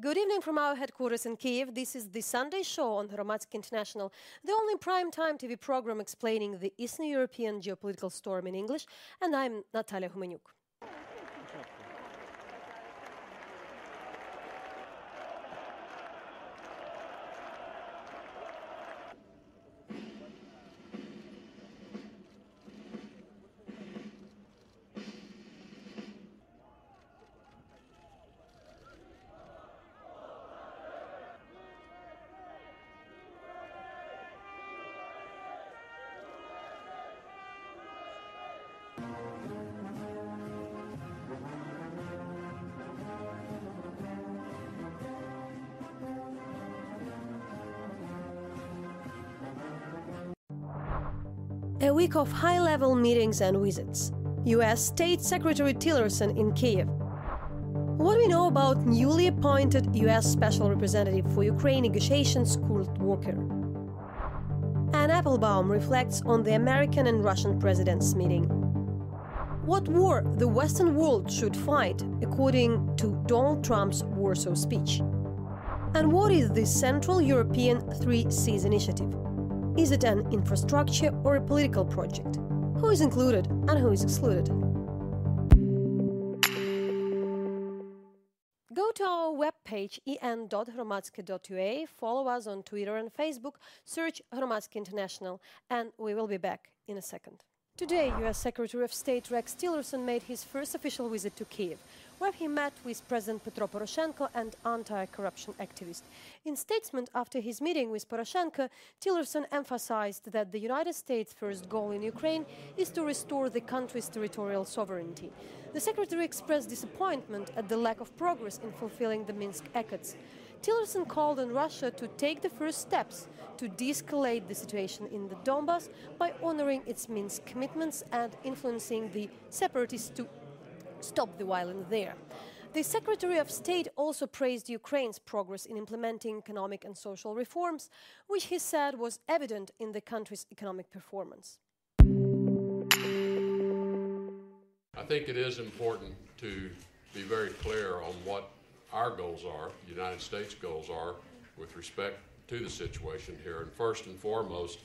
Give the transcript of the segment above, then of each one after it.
Good evening from our headquarters in Kyiv. This is the Sunday show on Hromadske International, the only prime-time TV program explaining the Eastern European geopolitical storm in English, and I'm Natalia Humaniuk. A week of high-level meetings and visits. U.S. State Secretary Tillerson in Kyiv. What we know about newly appointed U.S. Special Representative for Ukraine negotiations, Kurt Walker. And Applebaum reflects on the American and Russian presidents' meeting. What war the Western world should fight, according to Donald Trump's Warsaw speech. And what is the Central European 3 Seas initiative? Is it an infrastructure or a political project? Who is included and who is excluded? Go to our webpage en.hromadske.ua, follow us on Twitter and Facebook, search Hromadske International, and we will be back in a second. Today, U.S. Secretary of State Rex Tillerson made his first official visit to Kyiv, where he met with President Petro Poroshenko and anti-corruption activists. In statement after his meeting with Poroshenko, Tillerson emphasized that the United States' first goal in Ukraine is to restore the country's territorial sovereignty. The secretary expressed disappointment at the lack of progress in fulfilling the Minsk Accords. Tillerson called on Russia to take the first steps to de-escalate the situation in the Donbass by honoring its Minsk commitments and influencing the separatists to stop the violence there. The Secretary of State also praised Ukraine's progress in implementing economic and social reforms, which he said was evident in the country's economic performance. I think it is important to be very clear on what our goals are, the United States' goals are, with respect to the situation here. And first and foremost,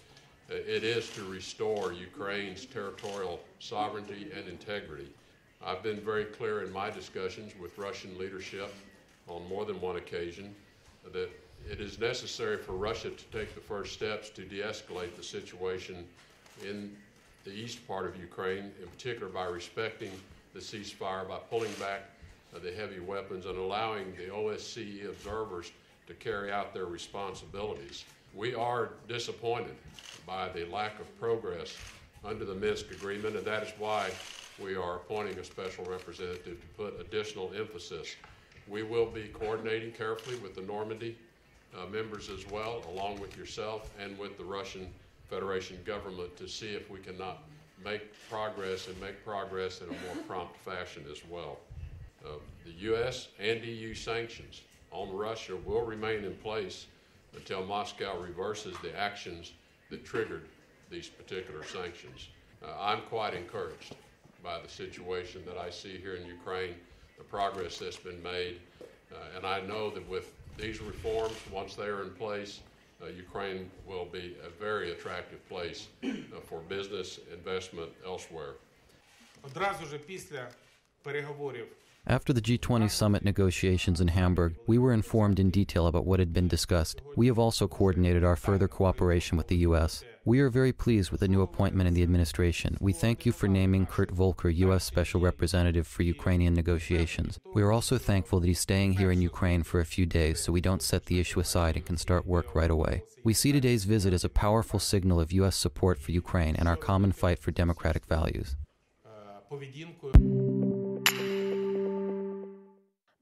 it is to restore Ukraine's territorial sovereignty and integrity. I've been very clear in my discussions with Russian leadership on more than one occasion that it is necessary for Russia to take the first steps to de-escalate the situation in the east part of Ukraine, in particular by respecting the ceasefire, by pulling back the heavy weapons and allowing the OSCE observers to carry out their responsibilities. We are disappointed by the lack of progress under the Minsk agreement, and that is why we are appointing a special representative to put additional emphasis. We will be coordinating carefully with the Normandy members as well, along with yourself and with the Russian Federation government to see if we cannot make progress in a more prompt fashion as well. The U.S. and EU sanctions on Russia will remain in place until Moscow reverses the actions that triggered these particular sanctions. I'm quite encouraged by the situation that I see here in Ukraine, the progress that's been made, and I know that with these reforms, once they are in place, Ukraine will be a very attractive place for business investment elsewhere. Одразу же після переговорів After the G20 summit negotiations in Hamburg, we were informed in detail about what had been discussed. We have also coordinated our further cooperation with the U.S. We are very pleased with the new appointment in the administration. We thank you for naming Kurt Volker U.S. Special Representative for Ukrainian negotiations. We are also thankful that he's staying here in Ukraine for a few days so we don't set the issue aside and can start work right away. We see today's visit as a powerful signal of U.S. support for Ukraine and our common fight for democratic values.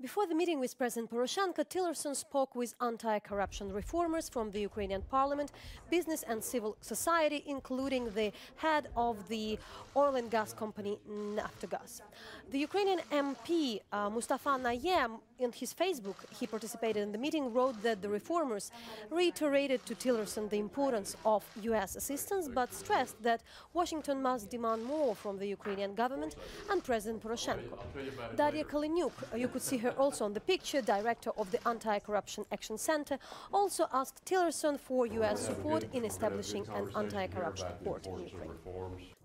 Before the meeting with President Poroshenko, Tillerson spoke with anti-corruption reformers from the Ukrainian parliament, business and civil society, including the head of the oil and gas company Naftogaz. The Ukrainian MP Mustafa Nayem, in his Facebook, he participated in the meeting, wrote that the reformers reiterated to Tillerson the importance of U.S. assistance, but stressed that Washington must demand more from the Ukrainian government and President Poroshenko. Daria Kaleniuk, you could see her Volker, also on the picture, director of the Anti-Corruption Action Center, also asked Tillerson for US support in establishing an anti-corruption court in Ukraine.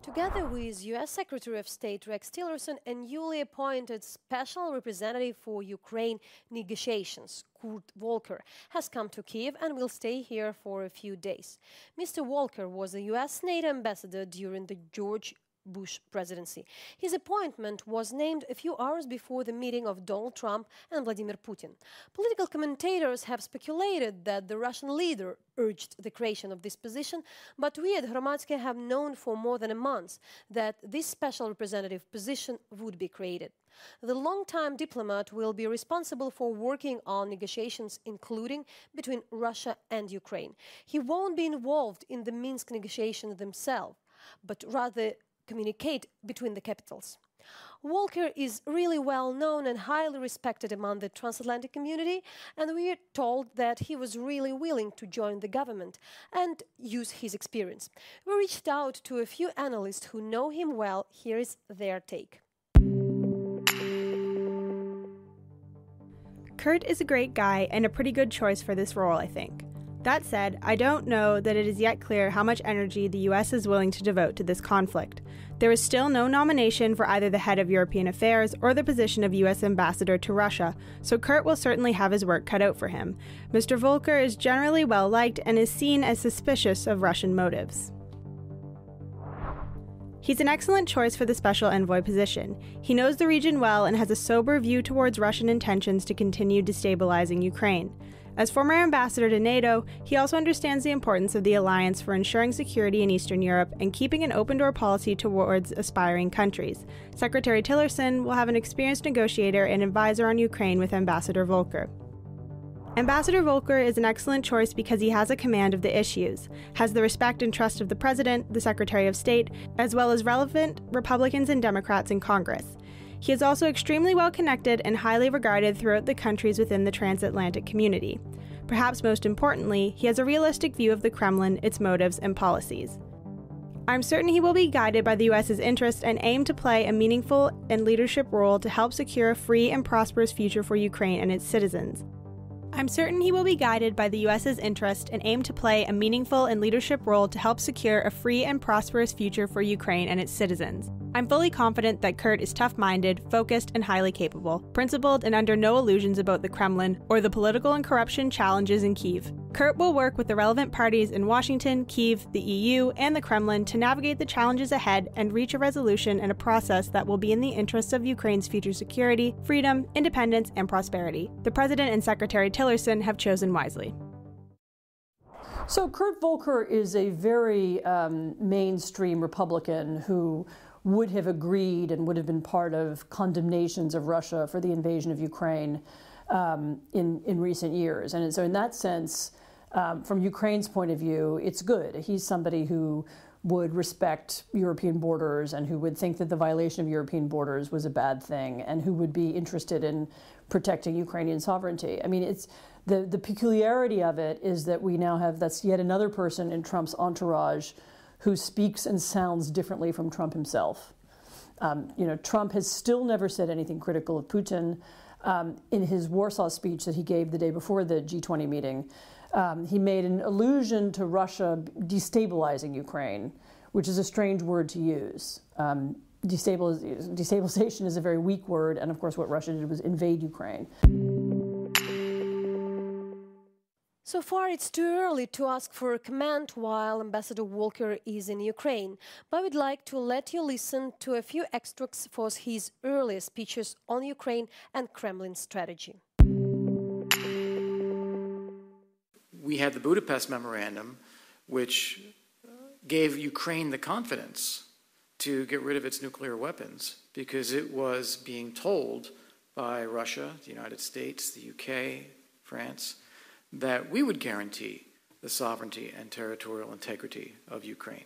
Together with US Secretary of State Rex Tillerson, a newly appointed special representative for Ukraine negotiations, Kurt Volker, has come to Kyiv and will stay here for a few days. Mr. Volker was a US NATO ambassador during the George Bush presidency. His appointment was named a few hours before the meeting of Donald Trump and Vladimir Putin. Political commentators have speculated that the Russian leader urged the creation of this position, but we at Hromadske have known for more than a month that this special representative position would be created. The long-time diplomat will be responsible for working on negotiations, including between Russia and Ukraine. He won't be involved in the Minsk negotiations themselves, but rather communicate between the capitals. Volker is really well known and highly respected among the transatlantic community, and we are told that he was really willing to join the government and use his experience. We reached out to a few analysts who know him well. Here is their take. Kurt is a great guy and a pretty good choice for this role, I think. That said, I don't know that it is yet clear how much energy the US is willing to devote to this conflict. There is still no nomination for either the head of European affairs or the position of US ambassador to Russia, so Kurt will certainly have his work cut out for him. Mr. Volker is generally well liked and is seen as suspicious of Russian motives. He's an excellent choice for the special envoy position. He knows the region well and has a sober view towards Russian intentions to continue destabilizing Ukraine. As former ambassador to NATO, he also understands the importance of the alliance for ensuring security in Eastern Europe and keeping an open-door policy towards aspiring countries. Secretary Tillerson will have an experienced negotiator and advisor on Ukraine with Ambassador Volker. Ambassador Volker is an excellent choice because he has a command of the issues, has the respect and trust of the President, the Secretary of State, as well as relevant Republicans and Democrats in Congress. He is also extremely well connected and highly regarded throughout the countries within the transatlantic community. Perhaps most importantly, he has a realistic view of the Kremlin, its motives, and policies. I'm certain he will be guided by the US's interest and aim to play a meaningful and leadership role to help secure a free and prosperous future for Ukraine and its citizens. I'm certain he will be guided by the US's interest and aim to play a meaningful and leadership role to help secure a free and prosperous future for Ukraine and its citizens. I'm fully confident that Kurt is tough-minded, focused, and highly capable, principled and under no illusions about the Kremlin or the political and corruption challenges in Kyiv. Kurt will work with the relevant parties in Washington, Kyiv, the EU, and the Kremlin to navigate the challenges ahead and reach a resolution and a process that will be in the interests of Ukraine's future security, freedom, independence, and prosperity. The President and Secretary Tillerson have chosen wisely. So Kurt Volker is a very mainstream Republican who would have agreed and would have been part of condemnations of Russia for the invasion of Ukraine in recent years. And so in that sense, from Ukraine's point of view, it's good. He's somebody who would respect European borders and who would think that the violation of European borders was a bad thing and who would be interested in protecting Ukrainian sovereignty. I mean, it's the peculiarity of it is that we now have, that's yet another person in Trump's entourage who speaks and sounds differently from Trump himself. Trump has still never said anything critical of Putin. In his Warsaw speech that he gave the day before the G20 meeting, he made an allusion to Russia destabilizing Ukraine, which is a strange word to use. Destabilization is a very weak word, and of course what Russia did was invade Ukraine. So far, it's too early to ask for a comment while Ambassador Volker is in Ukraine, but we'd like to let you listen to a few extracts from his earlier speeches on Ukraine and Kremlin strategy. We had the Budapest Memorandum, which gave Ukraine the confidence to get rid of its nuclear weapons because it was being told by Russia, the United States, the UK, France, that we would guarantee the sovereignty and territorial integrity of Ukraine.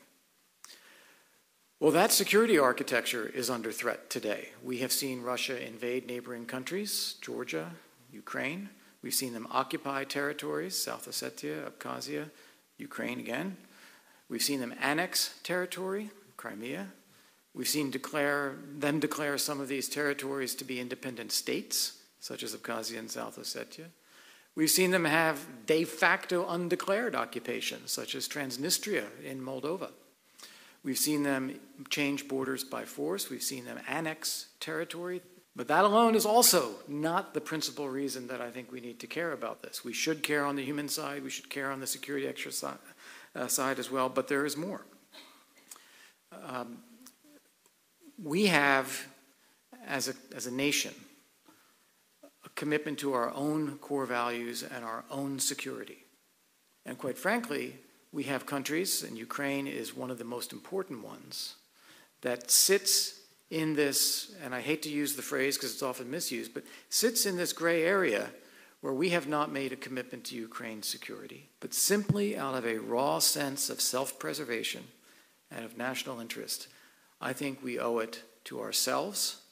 Well, that security architecture is under threat today. We have seen Russia invade neighboring countries, Georgia, Ukraine. We've seen them occupy territories, South Ossetia, Abkhazia, Ukraine again. We've seen them annex territory, Crimea. We've seen them declare some of these territories to be independent states, such as Abkhazia and South Ossetia. We've seen them have de facto undeclared occupations, such as Transnistria in Moldova. We've seen them change borders by force. We've seen them annex territory. But that alone is also not the principal reason that I think we need to care about this. We should care on the human side. We should care on the security exercise side as well, but there is more. We have, as a nation, a commitment to our own core values and our own security. And quite frankly, we have countries, and Ukraine is one of the most important ones, that sits in this, and I hate to use the phrase because it's often misused, but sits in this gray area where we have not made a commitment to Ukraine's security, but simply out of a raw sense of self-preservation and of national interest, I think we owe it to ourselves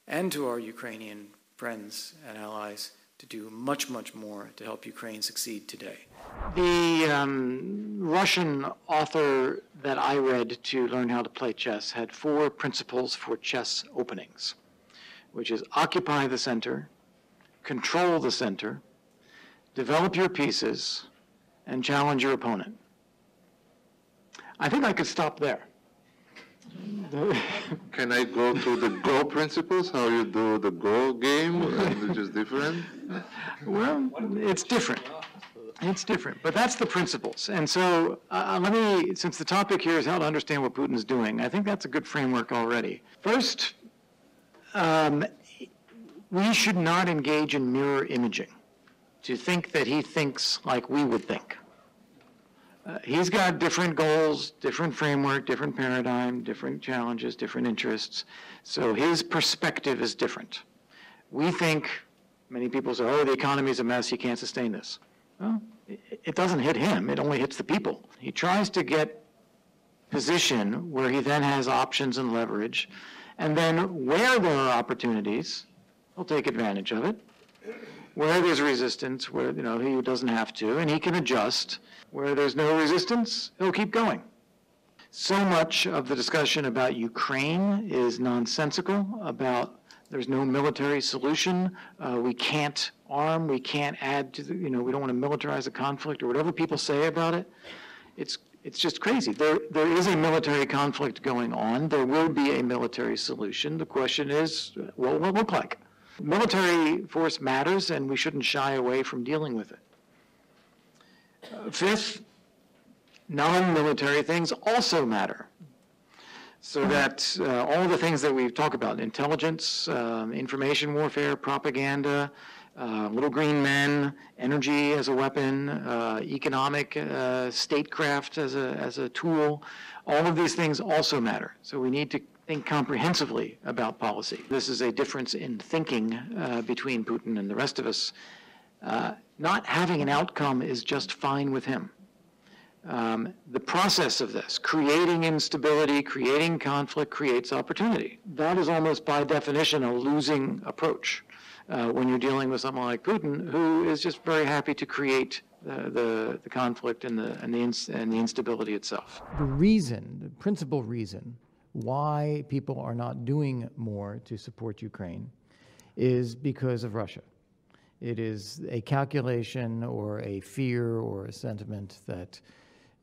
and to our Ukrainian friends and allies to do much, much more to help Ukraine succeed today. The Russian author that I read to learn how to play chess had 4 principles for chess openings, which is occupy the center, control the center, develop your pieces, and challenge your opponent. I think I could stop there. Can I go to the Go principles, how you do the Go game, which is different? Well, it's different. It's different, but that's the principles. And so let me, since the topic here is how to understand what Putin is doing, I think that's a good framework already. First, we should not engage in mirror imaging to think that he thinks like we would think. He's got different goals, different framework, different paradigm, different challenges, different interests. So his perspective is different. We think, many people say, oh, the economy is a mess, he can't sustain this. Well, it doesn't hit him, it only hits the people. He tries to get position where he then has options and leverage, and then where there are opportunities, he'll take advantage of it. Where there's resistance, where he doesn't have to, and he can adjust. Where there's no resistance, he'll keep going. So much of the discussion about Ukraine is nonsensical, about there's no military solution, we can't arm, we can't add to the, we don't want to militarize the conflict, or whatever people say about it. It's just crazy. There is a military conflict going on. There will be a military solution. The question is, what will it look like? Military force matters, and we shouldn't shy away from dealing with it. Fifth, non-military things also matter. So that all the things that we've talked about, intelligence, information warfare, propaganda, little green men, energy as a weapon, economic statecraft as a tool, all of these things also matter. So we need to think comprehensively about policy. This is a difference in thinking between Putin and the rest of us. Not having an outcome is just fine with him. The process of this, creating instability, creating conflict, creates opportunity. That is almost by definition a losing approach when you're dealing with someone like Putin, who is just very happy to create the conflict and the instability itself. The principal reason why people are not doing more to support Ukraine is because of Russia. It is a calculation or a fear or a sentiment that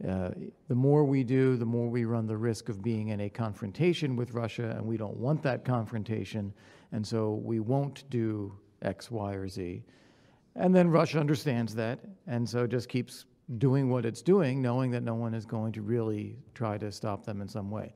the more we do, the more we run the risk of being in a confrontation with Russia, and we don't want that confrontation, and so we won't do X, Y, or Z. And then Russia understands that, and so just keeps doing what it's doing, knowing that no one is going to really try to stop them in some way.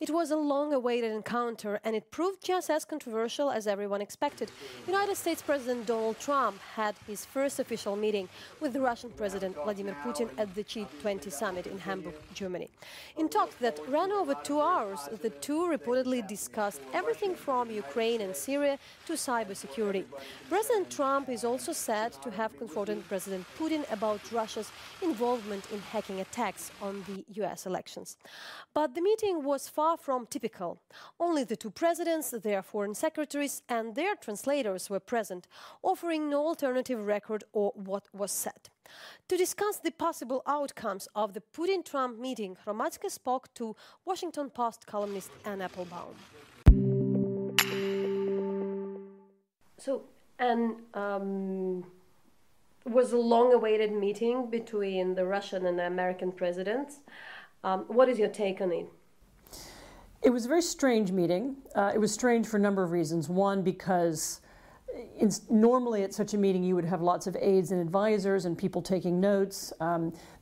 It was a long-awaited encounter, and it proved just as controversial as everyone expected. United States President Donald Trump had his first official meeting with the Russian President Vladimir Putin at the G20 summit in Hamburg, Germany. In talks that ran over 2 hours, the two reportedly discussed everything from Ukraine and Syria to cybersecurity. President Trump is also said to have confronted President Putin about Russia's involvement in hacking attacks on the US elections. But the meeting was far from typical. Only the two presidents, their foreign secretaries, and their translators were present, offering no alternative record or what was said. To discuss the possible outcomes of the Putin-Trump meeting, Hromadske spoke to Washington Post columnist and Applebaum. So, and was a long-awaited meeting between the Russian and the American presidents. What is your take on it? It was a very strange meeting. It was strange for a number of reasons. One, because normally at such a meeting you would have lots of aides and advisors and people taking notes.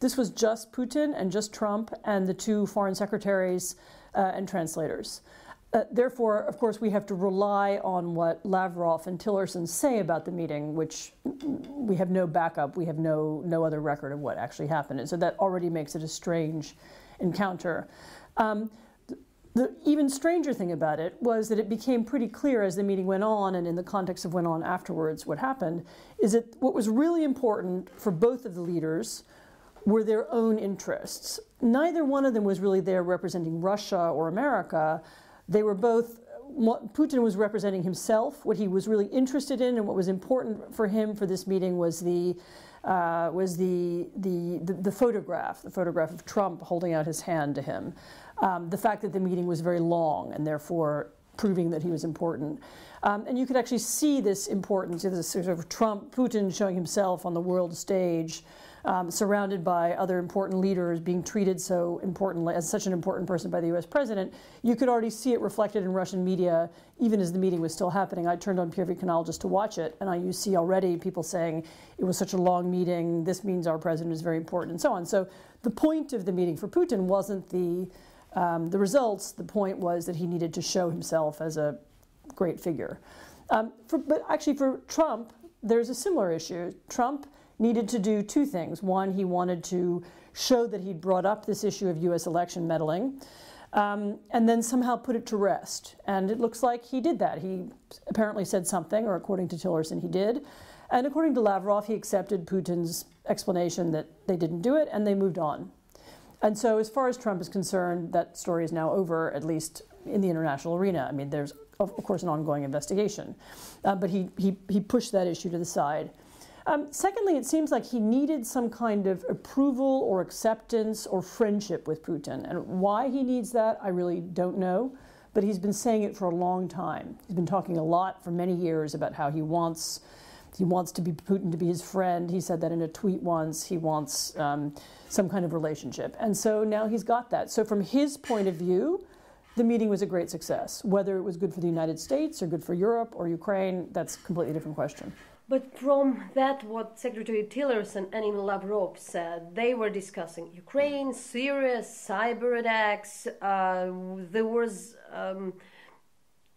This was just Putin and just Trump and the two foreign secretaries and translators. Therefore, of course, we have to rely on what Lavrov and Tillerson say about the meeting, which we have no backup. We have no other record of what actually happened. And so that already makes it a strange encounter. The even stranger thing about it was that it became pretty clear as the meeting went on, and in the context of went on afterwards, what happened is that what was really important for both of the leaders were their own interests. Neither one of them was really there representing Russia or America. They were both, Putin was representing himself. What he was really interested in and what was important for him for this meeting was the photograph of Trump holding out his hand to him. The fact that the meeting was very long and therefore proving that he was important. And you could actually see this importance, this sort of Putin showing himself on the world stage, surrounded by other important leaders, being treated so importantly as such an important person by the US president. You could already see it reflected in Russian media even as the meeting was still happening. I turned on Первый Канал just to watch it, and you see already people saying it was such a long meeting, this means our president is very important, and so on. So the point of the meeting for Putin wasn't the results. The point was that he needed to show himself as a great figure. But actually for Trump, there's a similar issue. Trump needed to do two things. One, he wanted to show that he'd brought up this issue of US election meddling, and then somehow put it to rest. And it looks like he did that. He apparently said something, or according to Tillerson, he did. And according to Lavrov, he accepted Putin's explanation that they didn't do it, and they moved on. And so as far as Trump is concerned, that story is now over, at least in the international arena. I mean, there's, of course, an ongoing investigation. But he pushed that issue to the side. Secondly, it seems like he needed some kind of approval or acceptance or friendship with Putin. And why he needs that, I really don't know. But he's been saying it for a long time. He's been talking a lot for many years about how he wants Putin to be his friend. He said that in a tweet once. He wants some kind of relationship. And so now he's got that. So from his point of view, the meeting was a great success. Whether it was good for the United States or good for Europe or Ukraine, that's a completely different question. But from that, what Secretary Tillerson and even Lavrov said, they were discussing Ukraine, Syria, cyber attacks.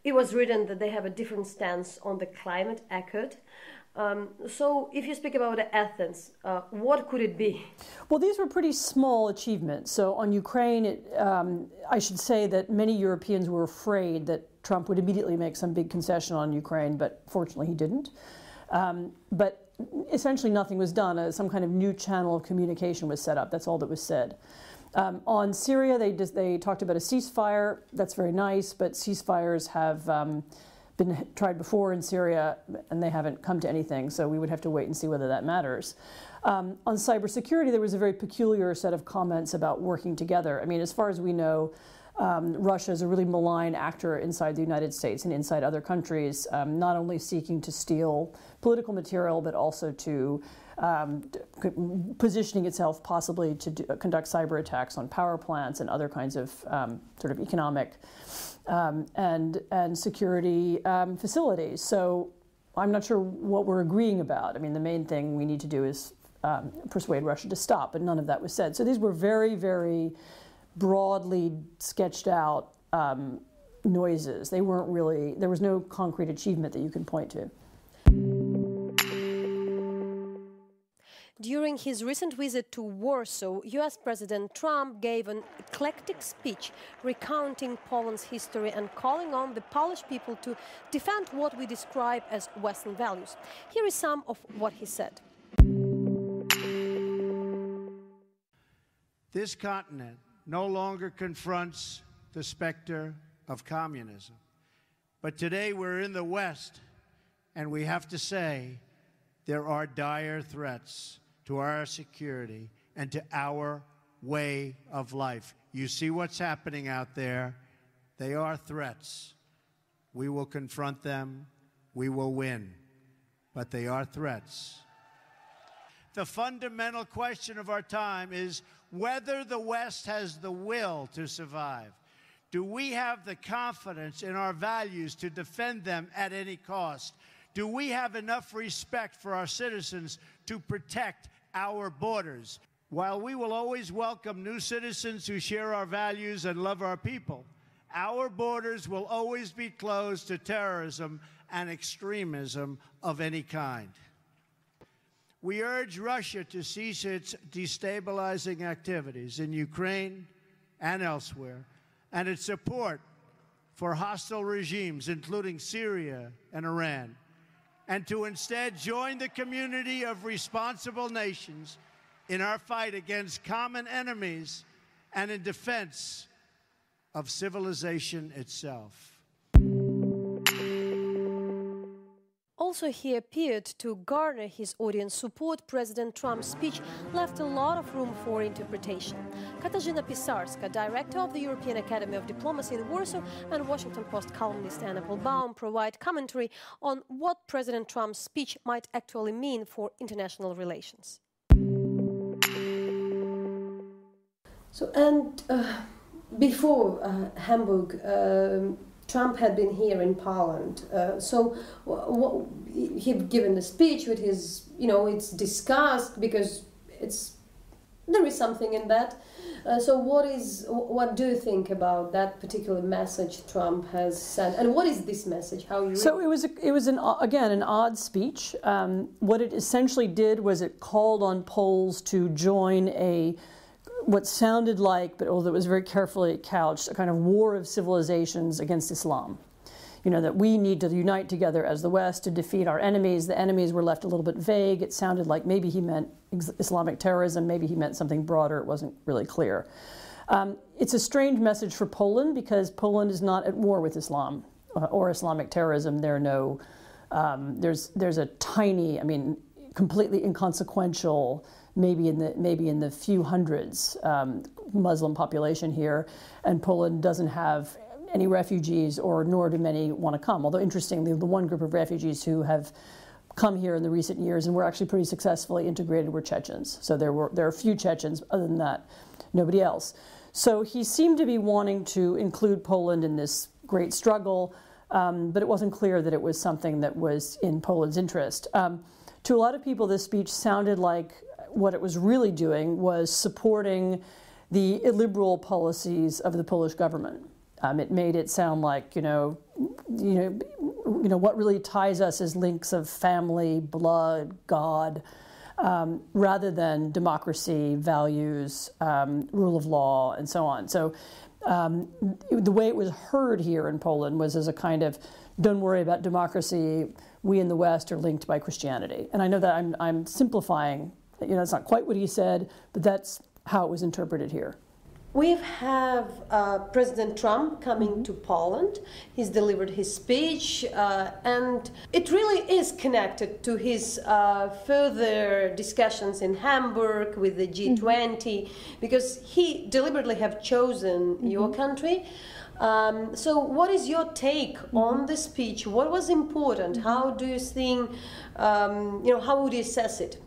It was written that they have a different stance on the climate accord. So if you speak about Athens, what could it be? Well, these were pretty small achievements. So on Ukraine, I should say that many Europeans were afraid that Trump would immediately make some big concession on Ukraine, but fortunately he didn't. But essentially nothing was done. Some kind of new channel of communication was set up. That's all that was said. On Syria, they talked about a ceasefire. That's very nice, but ceasefires have been tried before in Syria, and they haven't come to anything, so we would have to wait and see whether that matters. On cybersecurity, there was a very peculiar set of comments about working together. I mean, as far as we know, Russia is a really malign actor inside the United States and inside other countries, not only seeking to steal political material, but also to positioning itself possibly to conduct cyber attacks on power plants and other kinds of sort of economic and security facilities. So I'm not sure what we're agreeing about. I mean, the main thing we need to do is persuade Russia to stop, but none of that was said. So these were very, very broadly sketched out noises. They weren't really, there was no concrete achievement that you can point to. During his recent visit to Warsaw, US President Trump gave an eclectic speech recounting Poland's history and calling on the Polish people to defend what we describe as Western values. Here is some of what he said. This continent no longer confronts the specter of communism. But today we're in the West, and we have to say there are dire threats to our security and to our way of life. You see what's happening out there. They are threats. We will confront them. we will win. But they are threats. The fundamental question of our time is whether the West has the will to survive. Do we have the confidence in our values to defend them at any cost? Do we have enough respect for our citizens to protect our borders? While we will always welcome new citizens who share our values and love our people, our borders will always be closed to terrorism and extremism of any kind. We urge Russia to cease its destabilizing activities in Ukraine and elsewhere, and its support for hostile regimes, including Syria and Iran, and to instead join the community of responsible nations in our fight against common enemies and in defense of civilization itself. Also, he appeared to garner his audience support. President Trump's speech left a lot of room for interpretation. Katarzyna Pisarska, director of the European Academy of Diplomacy in Warsaw, and Washington Post columnist and Applebaum provide commentary on what President Trump's speech might actually mean for international relations. So, and before Hamburg, Trump had been here in Poland. He'd given the speech with his, it's discussed because there is something in that. So what do you think about that particular message Trump has sent? And what is this message? How you? So it was an odd speech. What it essentially did was it called on Poles to join what sounded like, but although it was very carefully couched, a kind of war of civilizations against Islam. That we need to unite together as the West to defeat our enemies. The enemies were left a little bit vague. It sounded like maybe he meant Islamic terrorism, maybe he meant something broader. It wasn't really clear. It's a strange message for Poland because Poland is not at war with Islam or Islamic terrorism. There are no, there's a tiny, completely inconsequential, maybe in the few hundreds Muslim population here, and Poland doesn't have any refugees, nor do many want to come. Although interestingly, the one group of refugees who have come here in the recent years and were actually pretty successfully integrated were Chechens. So there are a few Chechens. Other than that, nobody else. So he seemed to be wanting to include Poland in this great struggle, but it wasn't clear that it was something that was in Poland's interest. To a lot of people, this speech sounded like what it was really doing was supporting the illiberal policies of the Polish government. It made it sound like, what really ties us is links of family, blood, God, rather than democracy, values, rule of law, and so on. So the way it was heard here in Poland was as a kind of, don't worry about democracy, we in the West are linked by Christianity. And I know that I'm simplifying, it's not quite what he said, but that's how it was interpreted here. We have President Trump coming to Poland. He's delivered his speech, and it really is connected to his further discussions in Hamburg with the G20, because he deliberately have chosen your country. So what is your take on the speech? What was important? How do you think, how would you assess it?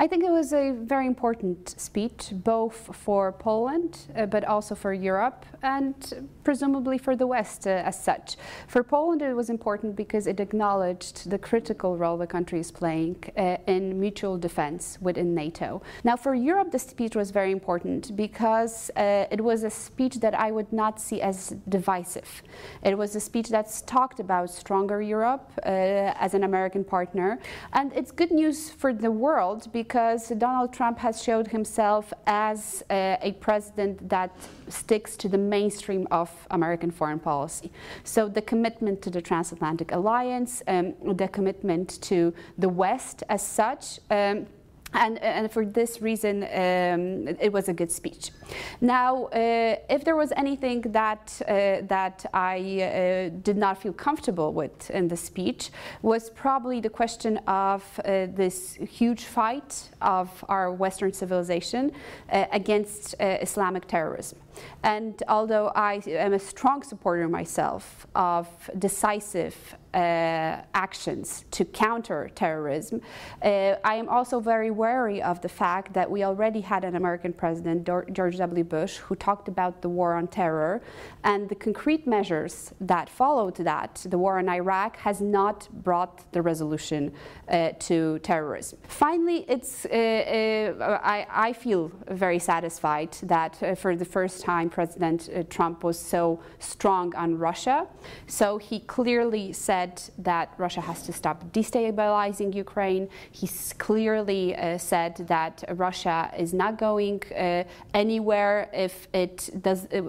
I think it was a very important speech, both for Poland, but also for Europe, and presumably for the West as such. For Poland, it was important because it acknowledged the critical role the country is playing in mutual defense within NATO. Now, for Europe, the speech was very important because it was a speech that I would not see as divisive. It was a speech that's talked about stronger Europe as an American partner, and it's good news for the world because Donald Trump has showed himself as a president that sticks to the mainstream of American foreign policy. So the commitment to the transatlantic alliance, the commitment to the West as such, and for this reason, it was a good speech. Now, if there was anything that I did not feel comfortable with in the speech, was probably the question of this huge fight of our Western civilization against Islamic terrorism. And although I am a strong supporter myself of decisive actions to counter terrorism, I am also very wary of the fact that we already had an American president, George W. Bush, who talked about the war on terror, and the concrete measures that followed that, the war in Iraq, has not brought the resolution to terrorism. Finally, I feel very satisfied that for the first time President Trump was so strong on Russia. So he clearly said that Russia has to stop destabilizing Ukraine. He clearly said that Russia is not going anywhere if it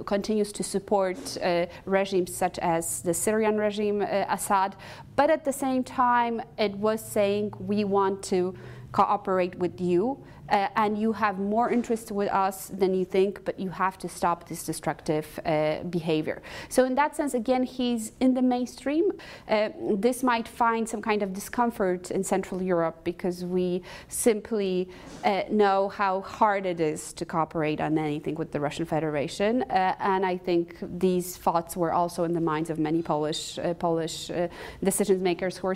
continues to support regimes such as the Syrian regime, Assad. But at the same time, it was saying we want to cooperate with you, and you have more interest with us than you think, but you have to stop this destructive behavior. So in that sense, again, he's in the mainstream. This might find some kind of discomfort in Central Europe because we simply know how hard it is to cooperate on anything with the Russian Federation. And I think these thoughts were also in the minds of many Polish decision makers who are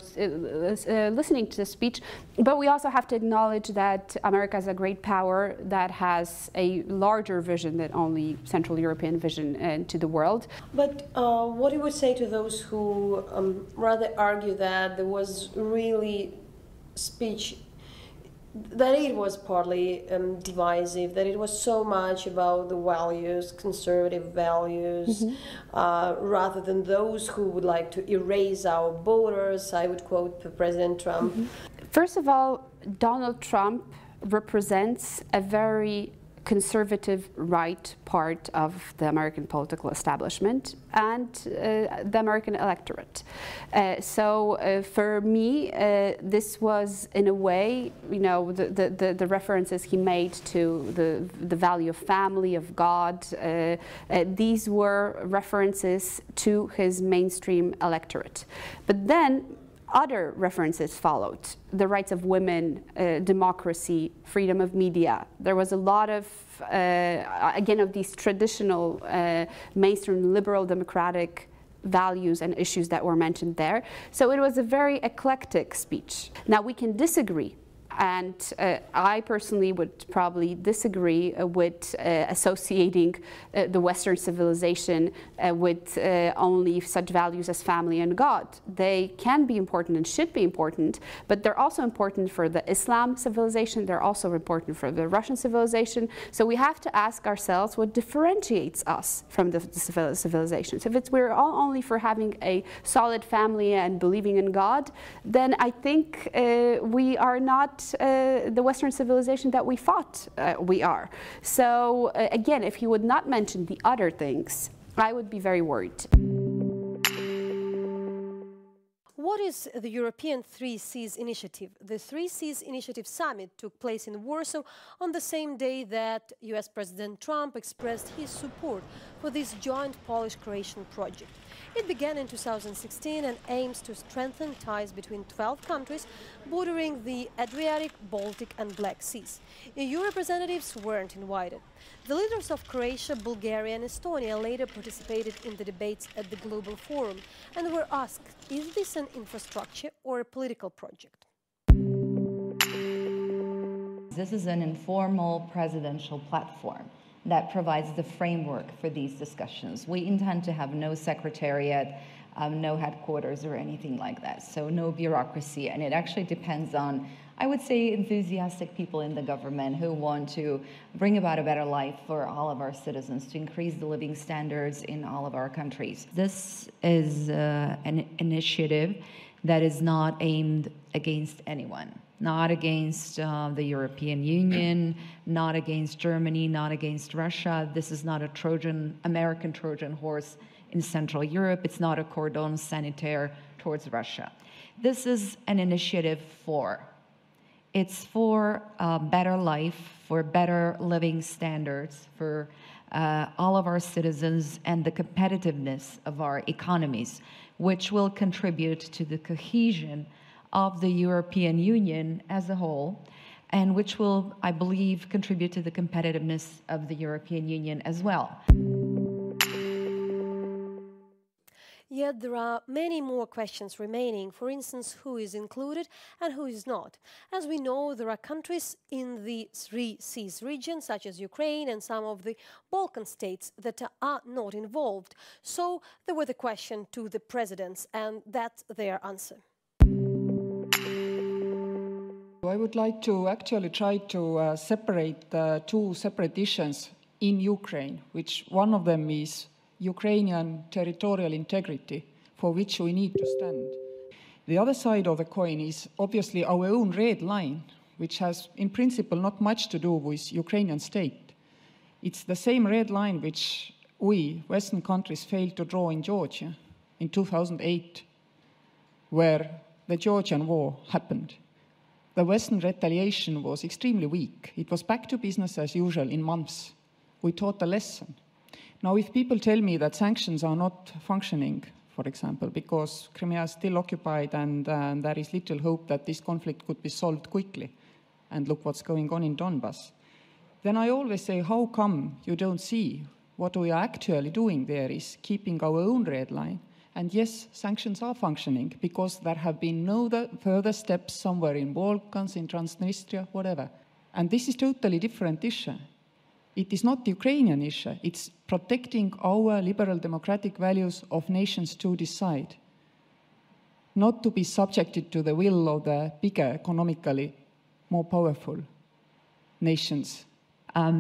listening to the speech. But we also have to acknowledge that America is a great power that has a larger vision than only Central European vision to the world. But what you would say to those who rather argue that there was really speech, that it was partly divisive, that it was so much about the values, conservative values, rather than those who would like to erase our borders? I would quote President Trump. First of all, Donald Trump represents a very conservative right part of the American political establishment and the American electorate. So for me, this was in a way, you know, the references he made to the value of family, of God, these were references to his mainstream electorate. But then other references followed: the rights of women, democracy, freedom of media. There was a lot of, again, of these traditional mainstream liberal democratic values and issues that were mentioned there. So it was a very eclectic speech. Now, we can disagree. And I personally would probably disagree with associating the Western civilization with only such values as family and God. They can be important and should be important, but they're also important for the Islam civilization. They're also important for the Russian civilization. So we have to ask ourselves what differentiates us from the civilizations. If we're all only for having a solid family and believing in God, then I think we are not the Western civilization that we thought we are. So again, if he would not mention the other things, I would be very worried. What is the European Three Seas Initiative? The Three Seas Initiative Summit took place in Warsaw on the same day that US President Trump expressed his support for this joint Polish-Croatian project. It began in 2016 and aims to strengthen ties between 12 countries bordering the Adriatic, Baltic and Black Seas. EU representatives weren't invited. The leaders of Croatia, Bulgaria and Estonia later participated in the debates at the Global Forum and were asked, is this an infrastructure or a political project? This is an informal presidential platform that provides the framework for these discussions. We intend to have no secretariat, no headquarters or anything like that, so no bureaucracy, and it actually depends on, I would say, enthusiastic people in the government who want to bring about a better life for all of our citizens, to increase the living standards in all of our countries. This is an initiative that is not aimed against anyone. Not against the European Union, not against Germany, not against Russia. This is not a American Trojan horse in Central Europe. It's not a cordon sanitaire towards Russia. This is an initiative it's for a better life, for better living standards, for all of our citizens and the competitiveness of our economies, which will contribute to the cohesion of the European Union as a whole, and which will, I believe, contribute to the competitiveness of the European Union as well. Yet there are many more questions remaining, for instance, who is included and who is not. As we know, there are countries in the Three Seas region, such as Ukraine and some of the Balkan states, that are not involved. So there was the question to the presidents, and that's their answer. I would like to actually try to separate two separate issues in Ukraine, which one of them is Ukrainian territorial integrity, for which we need to stand. The other side of the coin is obviously our own red line, which has in principle not much to do with Ukrainian state. It's the same red line which we, Western countries, failed to draw in Georgia in 2008, where the Georgian war happened. The Western retaliation was extremely weak. It was back to business as usual in months. We taught a lesson. Now, if people tell me that sanctions are not functioning, for example, because Crimea is still occupied and there is little hope that this conflict could be solved quickly, and look what's going on in Donbass, then I always say, how come you don't see what we are actually doing there is keeping our own red line? And yes, sanctions are functioning because there have been no further steps somewhere in Balkans, in Transnistria, whatever. And this is a totally different issue. It is not the Ukrainian issue. It's protecting our liberal democratic values of nations to decide, not to be subjected to the will of the bigger, economically more powerful nations.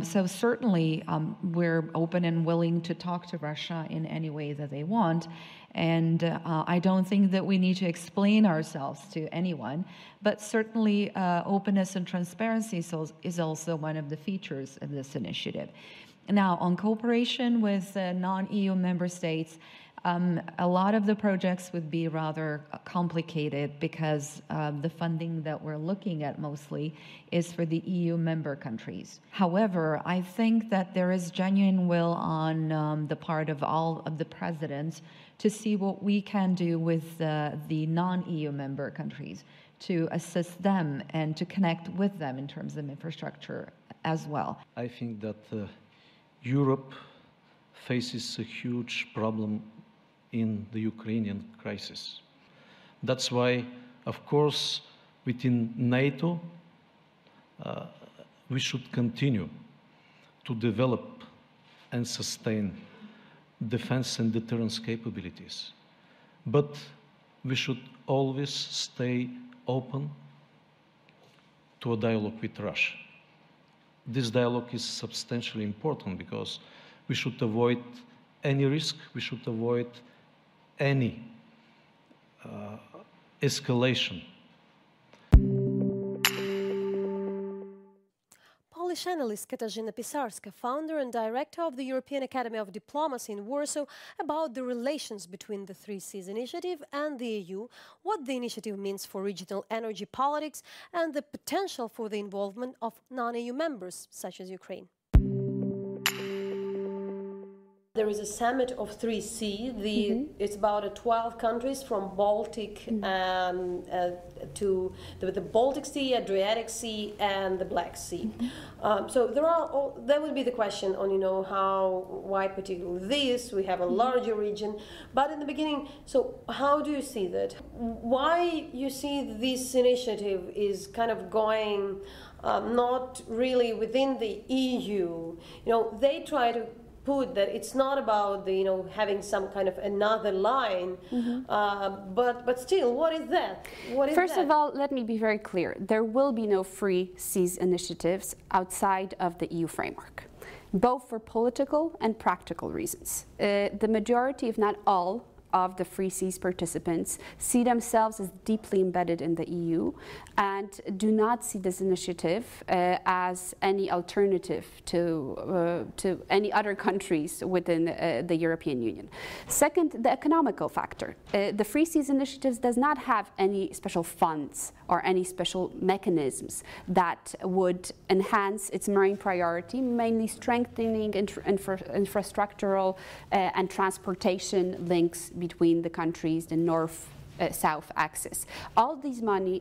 So certainly we're open and willing to talk to Russia in any way that they want. And I don't think that we need to explain ourselves to anyone, but certainly openness and transparency is also one of the features of this initiative. Now, on cooperation with non-EU member states, a lot of the projects would be rather complicated because the funding that we're looking at mostly is for the EU member countries. However, I think that there is genuine will on the part of all of the presidents to see what we can do with the non-EU member countries to assist them and to connect with them in terms of infrastructure as well. I think that Europe faces a huge problem in the Ukrainian crisis. That's why, of course, within NATO, we should continue to develop and sustain defense and deterrence capabilities. But we should always stay open to a dialogue with Russia. This dialogue is substantially important because we should avoid any risk, we should avoid any escalation. Polish analyst Katarzyna Pisarska, founder and director of the European Academy of Diplomacy in Warsaw, about the relations between the Three Seas Initiative and the EU, what the initiative means for regional energy politics, and the potential for the involvement of non-EU members, such as Ukraine. There is a summit of 3C. It's about 12 countries from Baltic to the Baltic Sea, Adriatic Sea, and the Black Sea. So there will be the question on why particularly this. We have a larger region, but in the beginning, so how do you see that? Why you see this initiative is kind of going not really within the EU? They try to put that it's not about the having some kind of another line, but still, what is that? First of all, let me be very clear. There will be no Free Seas initiatives outside of the EU framework, both for political and practical reasons. The majority, if not all, of the Free Seas participants see themselves as deeply embedded in the EU and do not see this initiative as any alternative to any other countries within the European Union. Second, the economical factor. The Free Seas initiative does not have any special funds or any special mechanisms that would enhance its marine priority, mainly strengthening infrastructural and transportation links between the countries, the North south axis. All this money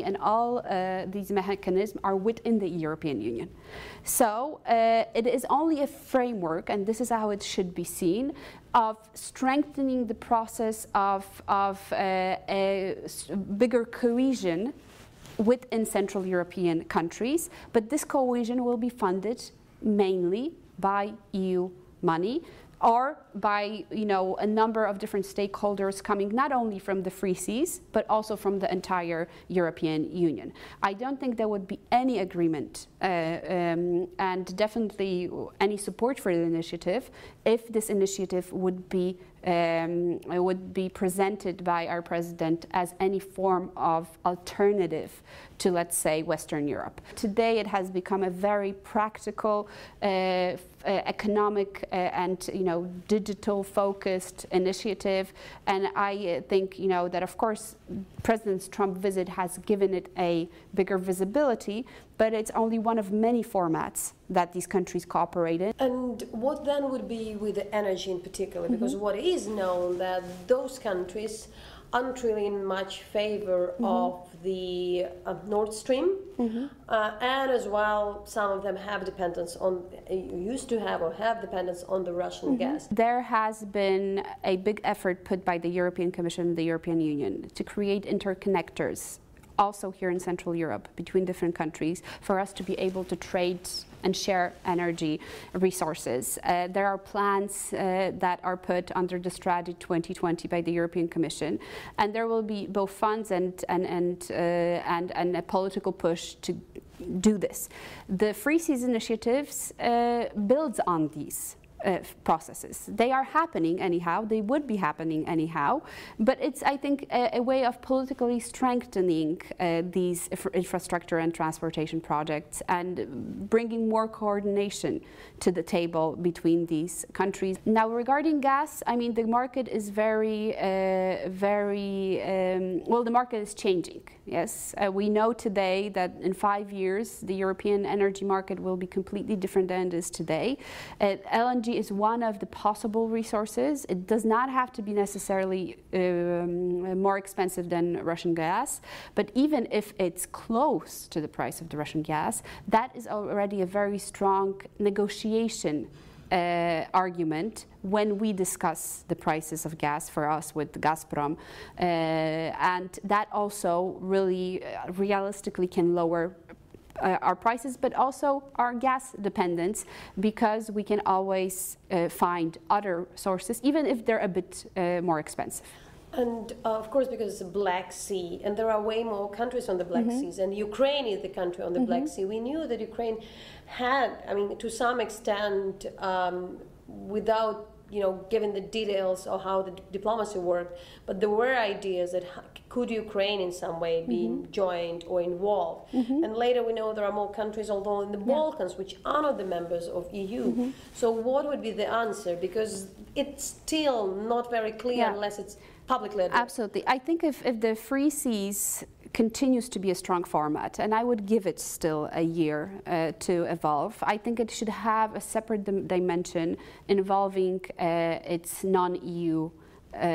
and all these mechanisms are within the European Union. So it is only a framework, and this is how it should be seen, of strengthening the process of a bigger cohesion within Central European countries, but this cohesion will be funded mainly by EU money or by a number of different stakeholders coming not only from the Free Seas but also from the entire European Union. I don't think there would be any agreement and definitely any support for the initiative if this initiative would be presented by our president as any form of alternative to, let's say, Western Europe. Today it has become a very practical, economic and digital-focused initiative, and I think that of course President Trump's visit has given it a bigger visibility, but it's only one of many formats that these countries cooperate in. And what then would be with the energy in particular? Because what is known that those countries aren't really in much favor of the Nord Stream, and as well some of them have dependence on, used to have or have dependence on the Russian gas. There has been a big effort put by the European Commission and the European Union to create interconnectors also here in Central Europe between different countries for us to be able to trade and share energy resources. There are plans that are put under the Strategy 2020 by the European Commission, and there will be both funds and a political push to do this. The Free Seas initiatives builds on these processes. They are happening anyhow, they would be happening anyhow, but it's, I think, a way of politically strengthening these infrastructure and transportation projects and bringing more coordination to the table between these countries. Now, regarding gas, I mean, the market is well, the market is changing, yes. We know today that in 5 years, the European energy market will be completely different than it is today. LNG is one of the possible resources. It does not have to be necessarily more expensive than Russian gas, but even if it's close to the price of the Russian gas, that is already a very strong negotiation argument when we discuss the prices of gas for us with Gazprom, and that also really realistically can lower our prices, but also our gas dependence, because we can always find other sources, even if they're a bit more expensive. And of course, because it's a Black Sea, and there are way more countries on the Black Seas, and Ukraine is the country on the Black Sea. We knew that Ukraine had, I mean, to some extent, without given the details of how the diplomacy worked, but there were ideas that could Ukraine in some way be joined or involved. And later we know there are more countries, although in the Balkans, which are not the members of EU. So what would be the answer? Because it's still not very clear unless it's publicly addressed. Absolutely. I think if the Free Seas continues to be a strong format, and I would give it still a year to evolve, I think it should have a separate dimension involving its non-EU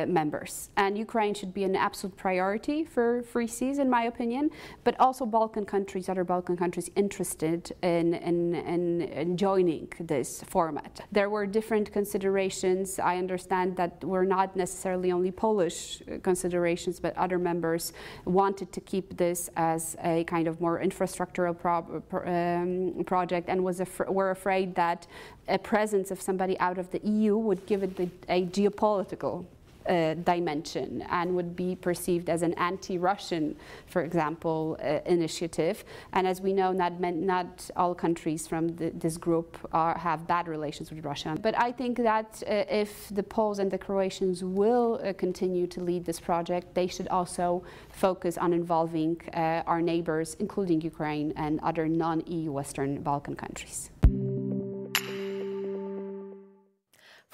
members. And Ukraine should be an absolute priority for Free Seas, in my opinion, but also Balkan countries, other Balkan countries interested in joining this format. There were different considerations. I understand that were not necessarily only Polish considerations, but other members wanted to keep this as a kind of more infrastructural project, and were afraid that a presence of somebody out of the EU would give it a geopolitical dimension and would be perceived as an anti-Russian, for example, initiative. And as we know, not all countries from this group have bad relations with Russia. But I think that if the Poles and the Croatians will continue to lead this project, they should also focus on involving our neighbors, including Ukraine and other non-EU Western Balkan countries.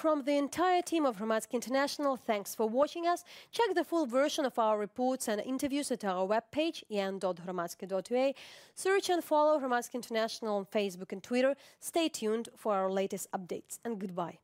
From the entire team of Hromadske International, thanks for watching us. Check the full version of our reports and interviews at our webpage, en.hromadske.ua. Search and follow Hromadske International on Facebook and Twitter. Stay tuned for our latest updates, and goodbye.